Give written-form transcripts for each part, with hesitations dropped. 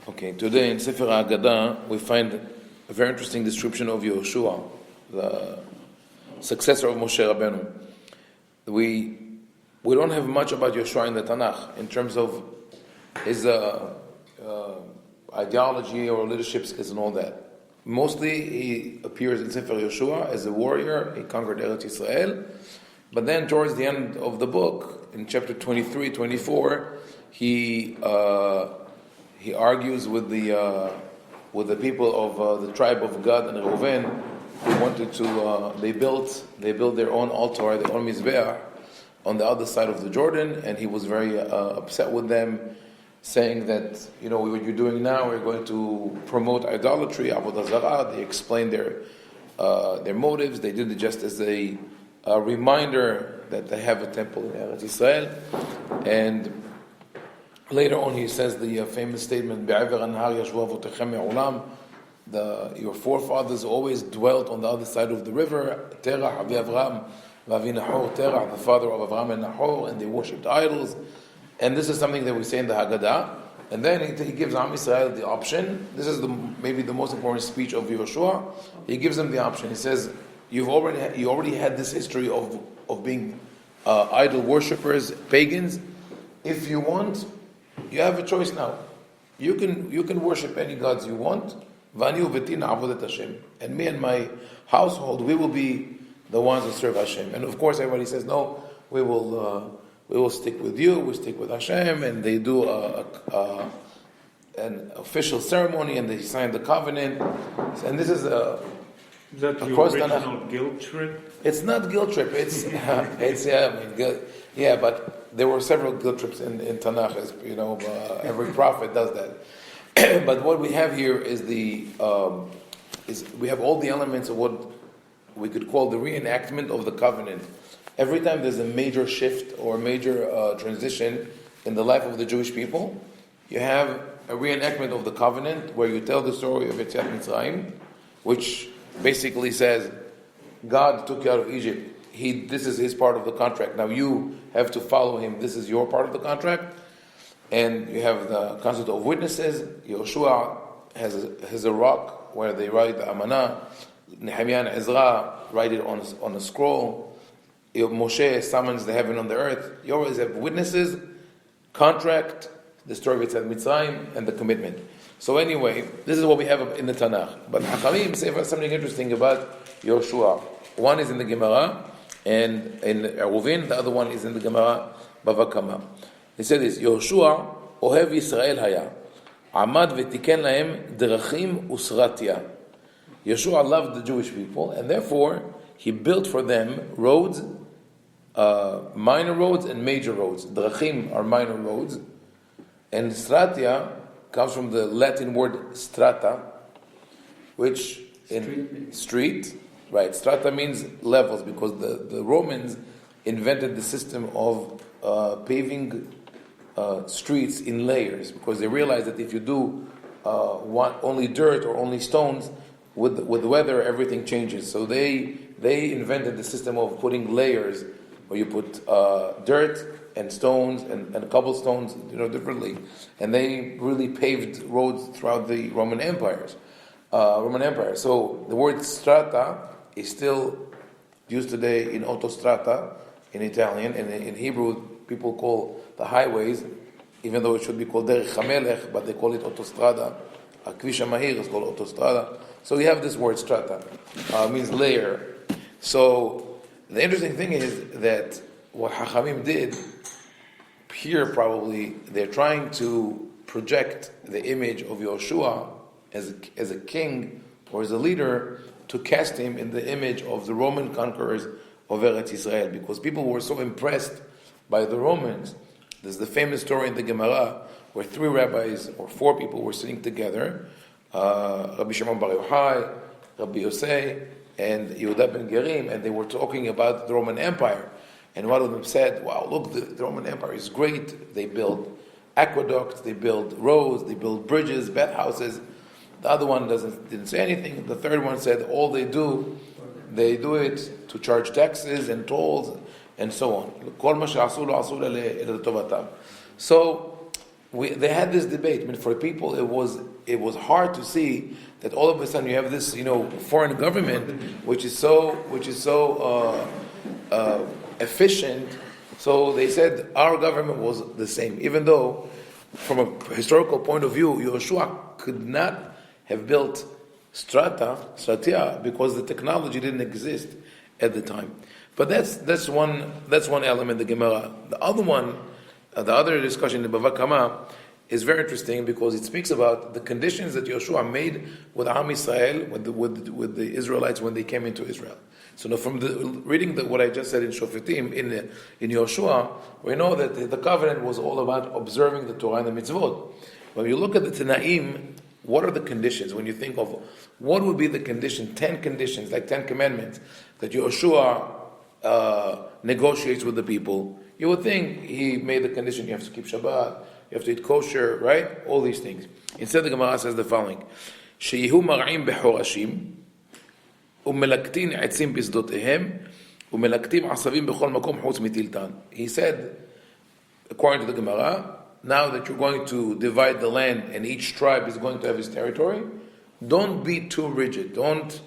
Okay, today in Sefer Ha-Aggadah we find a very interesting description of Yehoshua, the successor of Moshe Rabbeinu. We don't have much about Yehoshua in the Tanakh in terms of his ideology or leadership skills and all that. Mostly he appears in Sefer Yehoshua as a warrior. He conquered Eretz Israel, but then towards the end of the book, in chapter 23, 24, he argues with the people of the tribe of Gad and Reuven, who wanted to. They built their own altar, their own mizbeach, on the other side of the Jordan, and he was very upset with them, saying that what you're doing now, we're going to promote idolatry, avodah zarah. They explained their motives. They did it just as a reminder that they have a temple in Eretz Israel, and later on, he says the famous statement, your forefathers always dwelt on the other side of the river, Terah, Avi Avraham, Vavi Nahor, Terah, the father of Avraham and Nahor, and they worshipped idols. And this is something that we say in the Ha-Aggadah. And then he gives Am Yisrael the option. This is maybe the most important speech of Yehoshua. He gives them the option. He says, you already had this history of being idol worshippers, pagans. If you want, you have a choice now. You can worship any gods you want. And me and my household, we will be the ones that serve Hashem. And of course, everybody says, no, we will stick with you. We stick with Hashem, and they do an official ceremony, and they sign the covenant. And this is Is that the original guilt trip? It's not guilt trip. But there were several guilt trips in Tanakh, as every prophet does that. But what we have here is we have all the elements of what we could call the reenactment of the covenant. Every time there's a major shift or a major transition in the life of the Jewish people, you have a reenactment of the covenant where you tell the story of Yetziat Mitzrayim, which basically says God took you out of Egypt. This is his part of the contract. Now you have to follow him. This is your part of the contract. And you have the concept of witnesses. Yehoshua has a rock where they write the Amanah. Nehemiah and Ezra write it on a scroll. Moshe summons the heaven on the earth. You always have witnesses, contract, the story of Yetziat Mitzrayim, and the commitment. So anyway, this is what we have in the Tanakh. But Hachamim say something interesting about Yehoshua. One is in the Gemara, and in Eruvin, the other one is in the Gemara, Bava Kama. They say this, Yehoshua ohev Yisrael haya, amad v'tiken lahem derachim usratia. Yehoshua loved the Jewish people, and therefore, he built for them roads, minor roads and major roads. Drachim are minor roads, and stratia comes from the Latin word strata, which in street. Right, strata means levels, because the Romans invented the system of paving streets in layers, because they realized that if you do only dirt or only stones, with weather everything changes. So they invented the system of putting layers, where you put dirt and stones and cobblestones, differently, and they really paved roads throughout the Roman Empire. So the word strata is still used today in autostrada in Italian, and in Hebrew people call the highways, even though it should be called Derech HaMelech, but they call it autostrada. Kvish HaMahir is called autostrada. So we have this word strata, means layer. So the interesting thing is that what Hachamim did here, probably they're trying to project the image of Yehoshua as a king or as a leader, to cast him in the image of the Roman conquerors of Eretz Israel, because people were so impressed by the Romans. There's the famous story in the Gemara where 3 rabbis or 4 people were sitting together, Rabbi Shimon Bar Yochai, Rabbi Yosei, and Yehuda ben Gerim, and they were talking about the Roman Empire. And one of them said, wow, look, the Roman Empire is great. They build aqueducts, they build roads, they build bridges, bathhouses. The other one didn't say anything. The third one said all they do it to charge taxes and tolls and so on. So they had this debate. I mean, for people, it was hard to see that all of a sudden you have this, foreign government which is so efficient. So they said our government was the same, even though from a historical point of view, Yehoshua could not have built stratia because the technology didn't exist at the time. But that's one element, the Gemara. The other one, the other discussion in Bava Kama is very interesting because it speaks about the conditions that Yehoshua made with Am Yisrael, with the Israelites when they came into Israel. So now from reading what I just said in Shofetim, in Yehoshua, we know that the covenant was all about observing the Torah and the mitzvot. When you look at the Tanaim, what are the conditions? When you think of what would be the condition, 10 conditions, like 10 commandments, that Yehoshua negotiates with the people, you would think he made the condition, you have to keep Shabbat, you have to eat kosher, right? All these things. Instead, the Gemara says the following: Sheyihu mar'im bechorashim, umelaktin etzim bisdotehem, umelaktim asavim bechol makom chutz mitiltan. He said, according to the Gemara, now that you're going to divide the land and each tribe is going to have his territory, don't be too rigid. Don't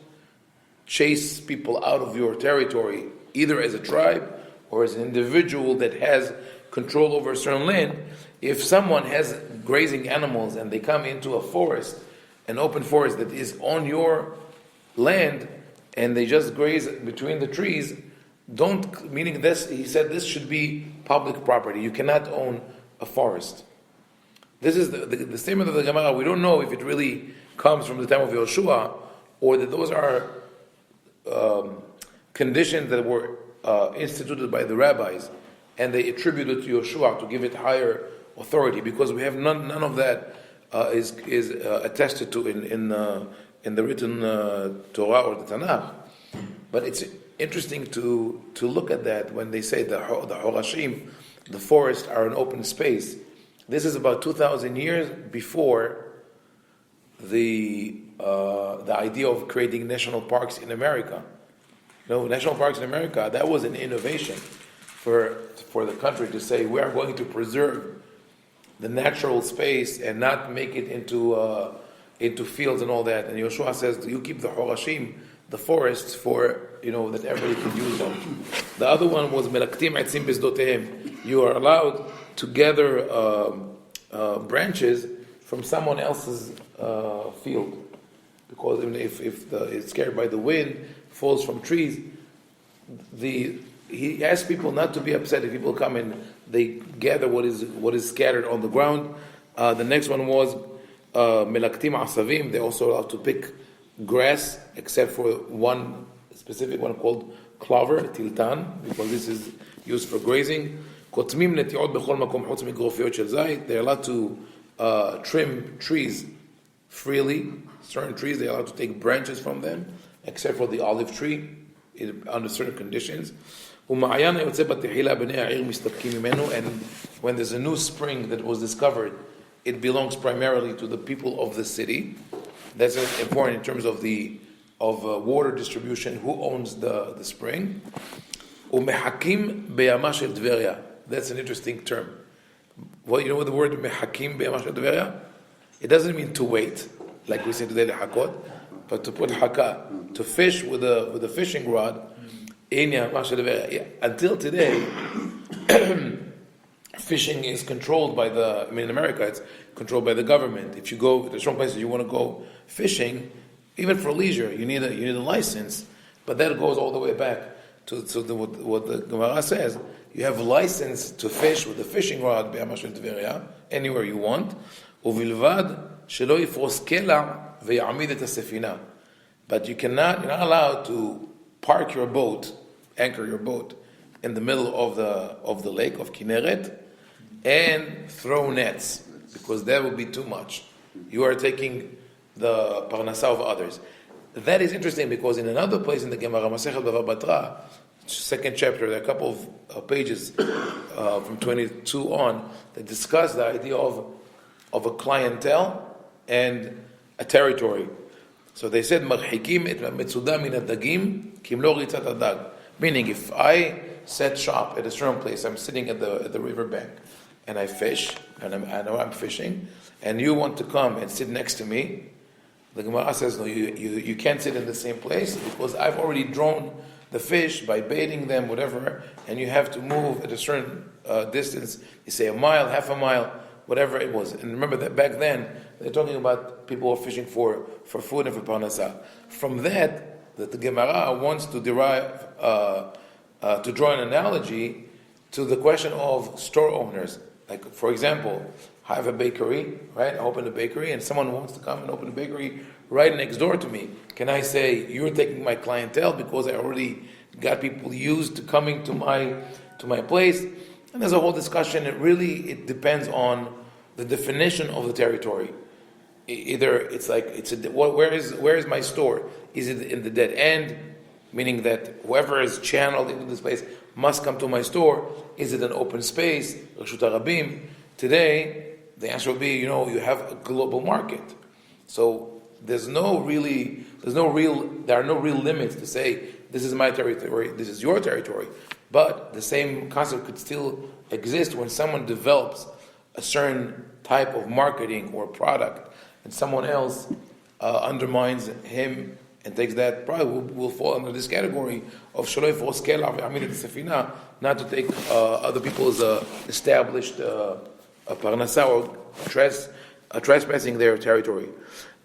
chase people out of your territory, either as a tribe or as an individual that has control over a certain land. If someone has grazing animals and they come into a forest, an open forest that is on your land, and they just graze between the trees, meaning this, he said this should be public property. You cannot own a forest. This is the statement of the Gemara. We don't know if it really comes from the time of Yehoshua or that those are conditions that were instituted by the rabbis and they attributed to Yehoshua to give it higher authority, because we have none of that is attested to in the written Torah or the Tanakh. But it's interesting to look at that when they say the Horashim, the forests, are an open space. This is about 2,000 years before the idea of creating national parks in America. National parks in America, that was an innovation for the country to say we are going to preserve the natural space and not make it into fields and all that. And Yehoshua says, you keep the Horashim, the forests, for that everybody can use them. The other one was melaktim etzim bisdotehem. You are allowed to gather branches from someone else's field, because if it's carried by the wind, falls from trees. He asks people not to be upset if people come and they gather what is scattered on the ground. The next one was melaktim asavim. They're also allowed to pick grass, except for one specific one called clover, tiltan, because this is used for grazing. Kotmim netiot bechol makom chutz migrofiyot shel zayit. They're allowed to trim trees freely. Certain trees they're allowed to take branches from them, except for the olive tree, under certain conditions. And when there's a new spring that was discovered, it belongs primarily to the people of the city. That's important in terms of water distribution. Who owns the spring? That's an interesting term. Well, you know what the word mehakim b'yama shel Tveria? It doesn't mean to wait, like we say today, lehakot, but to put haka, to fish with a fishing rod in Yama shel Tveria. Until today, fishing is controlled by in America, it's controlled by the government. If you go to some places you want to go fishing, even for leisure, you need a license, but that goes all the way back to what the Gemara says. You have a license to fish with a fishing rod b'yama shel Tveria anywhere you want. Uvilvad shelo yifros kela v'yamid et hasefina. But you're not allowed to park your boat, anchor your boat in the middle of the lake of Kinneret and throw nets, because that would be too much. You are taking the parnasah of others. That is interesting because in another place in the Gemara, Masechet Bava Batra, second chapter, there are a couple of pages from 22 on that discuss the idea of a clientele and a territory. So they said, "Marhikim et metzuda min adagim kim lo ritzat adag." Meaning, if I set shop at a certain place, I'm sitting at the river bank, and I fish, and I know I'm fishing, and you want to come and sit next to me, the Gemara says, no, you can't sit in the same place because I've already drawn the fish by baiting them, whatever, and you have to move at a certain distance. You say a mile, half a mile, whatever it was. And remember that back then, they're talking about people who are fishing for food and for parnasah. From that the Gemara wants to derive, to draw an analogy to the question of store owners. Like, for example, I have a bakery, right? I open a bakery, and someone wants to come and open a bakery right next door to me. Can I say, you're taking my clientele because I already got people used to coming to my place? And there's a whole discussion. It depends on the definition of the territory. Either it's like, where is my store? Is it in the dead end? Meaning that whoever is channeled into this place must come to my store. Is it an open space? Reshut HaRabim. Today, the answer will be, you have a global market. So there are no real limits to say, this is my territory, this is your territory. But the same concept could still exist when someone develops a certain type of marketing or product, and someone else undermines him and takes that, probably will fall under this category of shaloi foskel avi'amid sefina, not to take other people's established parnasa or trespassing their territory.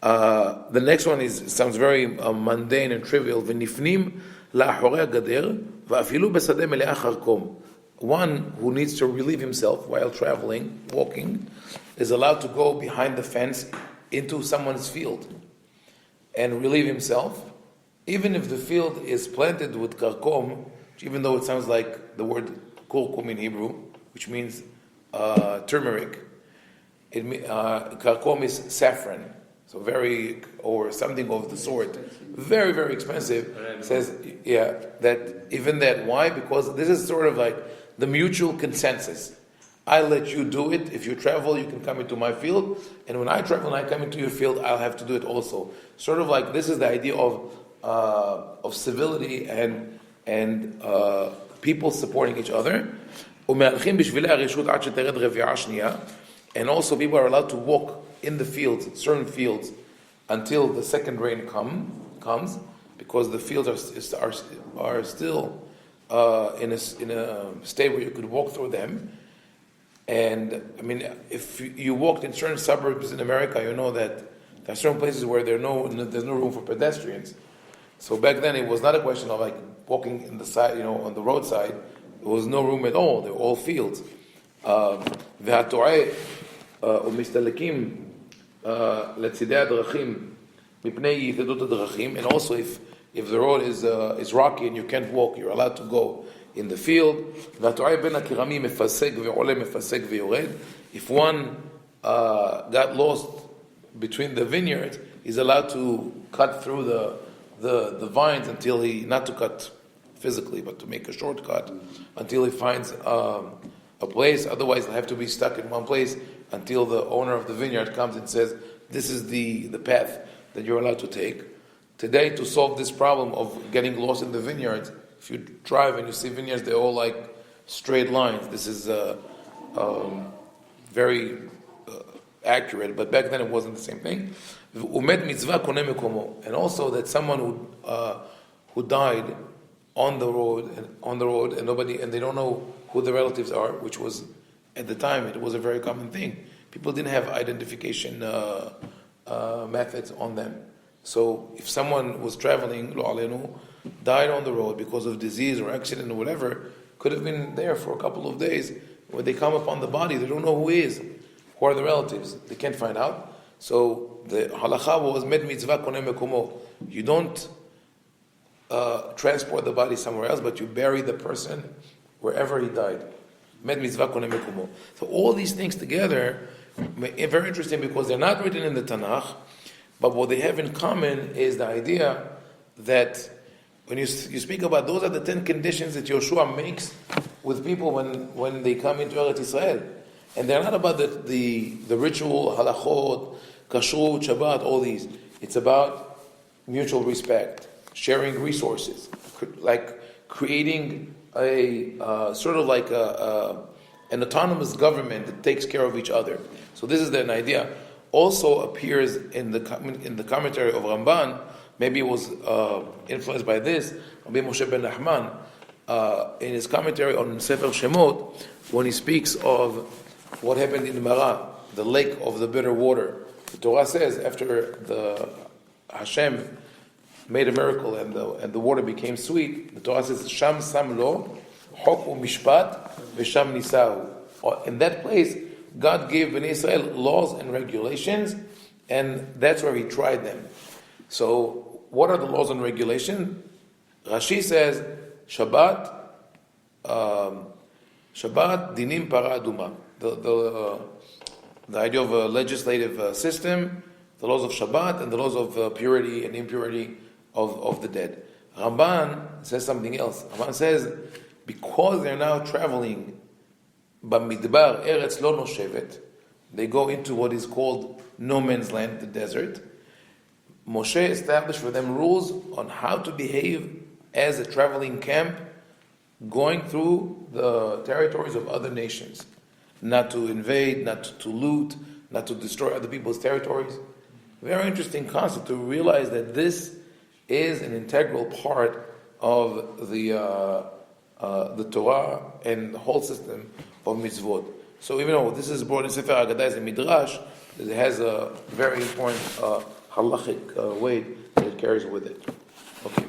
The next one sounds very mundane and trivial. V'nifnim la'achorei ha'gader va'afilu b'sadeh mele'ah charkom. One who needs to relieve himself while traveling, walking, is allowed to go behind the fence into someone's field and relieve himself, even if the field is planted with karkom, even though it sounds like the word kurkum in Hebrew, which means turmeric. Karkom is saffron, so or something of the sort. Very, very expensive. Says, that even that. Why? Because this is sort of like the mutual consensus. I let you do it. If you travel, you can come into my field. And when I travel and I come into your field, I'll have to do it also. Sort of like this is the idea of civility and people supporting each other. And also people are allowed to walk in the fields, certain fields, until the second rain comes, because the fields are still in a state where you could walk through them. And I mean, if you walked in certain suburbs in America, you know that there are certain places where there's no room for pedestrians. So back then, it was not a question of like walking in the side, on the roadside. There was no room at all. They were all fields. ומסתלקים לצידי הדרכים מפני יתדות הדרכים, and also if the road is rocky and you can't walk, you're allowed to go in the field. והתועה בין הכרמים מפסק ועולה מפסק ויורד. If one got lost between the vineyards, he's allowed to cut through the vines until not to cut physically, but to make a shortcut until he finds a place. Otherwise, he'll have to be stuck in one place until the owner of the vineyard comes and says, this is the path that you're allowed to take. Today, to solve this problem of getting lost in the vineyards, if you drive and you see vineyards, they're all like straight lines. This is very accurate, but back then it wasn't the same thing. And also that someone who died on the road and they don't know who the relatives are, which was at the time it was a very common thing. People didn't have identification methods on them. So if someone was traveling, lo alenu, died on the road because of disease or accident or whatever, could have been there for a couple of days. When they come upon the body, they don't know who he is. Who are the relatives? They can't find out. So the halacha was med mitzvah koneh mekomo. You don't transport the body somewhere else, but you bury the person wherever he died. Med mitzvah koneh mekomo. So all these things together are very interesting because they're not written in the Tanakh, but what they have in common is the idea that when you speak about those are the 10 conditions that Yoshua makes with people when they come into Eretz Israel. And they're not about the ritual, halachot, kashrut, Shabbat, all these. It's about mutual respect, sharing resources, like creating a sort of like a an autonomous government that takes care of each other. So this is an idea. Also appears in the commentary of Ramban. Maybe it was influenced by this. Rabbi Moshe ben Nachman, in his commentary on Sefer Shemot, when he speaks of what happened in Marah, the lake of the bitter water. The Torah says after the Hashem made a miracle and the water became sweet, the Torah says Sham Sam Lo Chok u'Mishpat v'Sham Nisau. In that place, God gave Bnei Israel laws and regulations, and that's where He tried them. So, what are the laws and regulations? Rashi says Shabbat dinim para aduma. The idea of a legislative system, the laws of Shabbat, and the laws of purity and impurity of the dead. Ramban says something else. Ramban says, because they're now traveling Bamidbar, Eretz Lo Noshevet, they go into what is called no man's land, the desert. Moshe established for them rules on how to behave as a traveling camp, going through the territories of other nations. Not to invade, not to loot, not to destroy other people's territories. Very interesting concept to realize that this is an integral part of the Torah and the whole system of mitzvot. So even though this is brought in Sefer Ha-Aggadah as a midrash, it has a very important halachic weight that it carries with it. Okay,